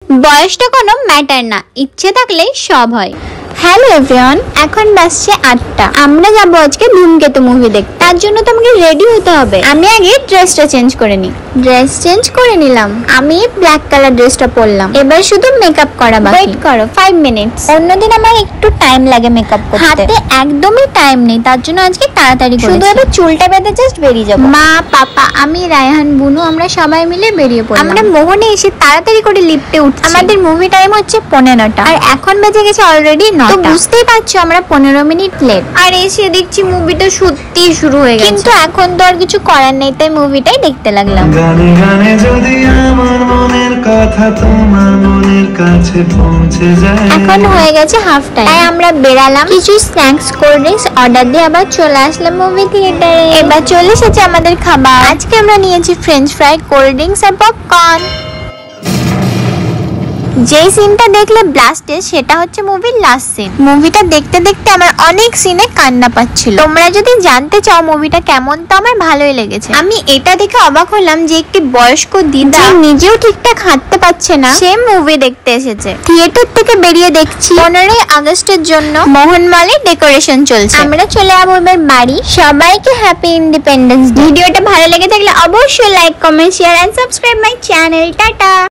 বয়সটা কোনো ম্যাটার না, ইচ্ছে থাকলে সব হয়। হ্যালো এভরিওয়ান, এখন বাজছে 8টা। আমরা যাবো আজকে ধূমকেতু মুভি দেখতে। তার জন্য তো আমাকে রেডি হতে হবে। আমি আগে ড্রেসটা চেঞ্জ করে নিই। ড্রেস চেঞ্জ করে নিলাম। আমি ব্ল্যাক কালার ড্রেসটা পরলাম। এবার শুধু মেকআপ করা বাকি। ওয়েট করো 5 মিনিটস। অন্যদিন আমার একটু টাইম লাগে মেকআপ করতে, হাতে একদমই টাইম নেই, তার জন্য আজকে তাড়াতাড়ি করেছি। শুধু এবার চুলটা বেঁধে জাস্ট বেরিয়ে যাব। মা, পাপা, আমি, রায়হান, বুনু আমরা সবাই মিলে বেরিয়ে পড়লাম। আমরা মোহনে এসে তাড়াতাড়ি করে লিফটে উঠছি। আমাদের মুভি টাইম হচ্ছে 15টা আর এখন বেজে গেছে অলরেডি 9টা। তো বুঝতেই পারছো আমরা 15 মিনিট লেট। আর এসে দেখছি মুভিটা সত্যি শুরু হয়ে গেছে, কিন্তু এখন তো আর কিছু করার নেই, তাই মুভিটাই দেখতে লাগলাম। গানে গানে যদি আমার মনের কথা তোমার মনের কাছে পৌঁছে যায়। এখন হয়ে গেছে হাফ টাইম, তাই আমরা বেরালাম। কিছু স্ন্যাক্স, কোল্ড ড্রিঙ্কস অর্ডার দিয়ে আবার চলে আসলাম মুভি থিয়েটারে। এবার চলে এসেছে আমাদের খাবার। আজকে আমরা নিয়েছি ফ্রেঞ্চ ফ্রাই, কোল্ড ড্রিঙ্কস আর পপকর্ন। যে সিনটা দেখলে ব্লাস্টে, সেটা হচ্ছে মুভির লাস্ট সিন। মুভিটা দেখতে দেখতে আমার অনেক সিনে কান্না পাচ্ছিল। তোমরা যদি জানতে চাও মুভিটা কেমন, তো আমার ভালোই লেগেছে। আমি এটা দেখে অবাক হলাম যে একটি বয়স্ক দিদা নিজেও ঠিকঠাক হাঁটতে পারছে না, সে মুভি দেখতে এসেছে। থিয়েটার থেকে বেরিয়ে দেখছি 15ই আগস্টের জন্য মোহনমালে ডেকোরেশন চলছে। আমরা চলে যাবো এবার বাড়ি। সবাইকে হ্যাপি ইন্ডিপেন্ডেন্স ডে। ভিডিওটা ভালো লেগে থাকলে অবশ্যই like, comment, share and subscribe my channel. Tata.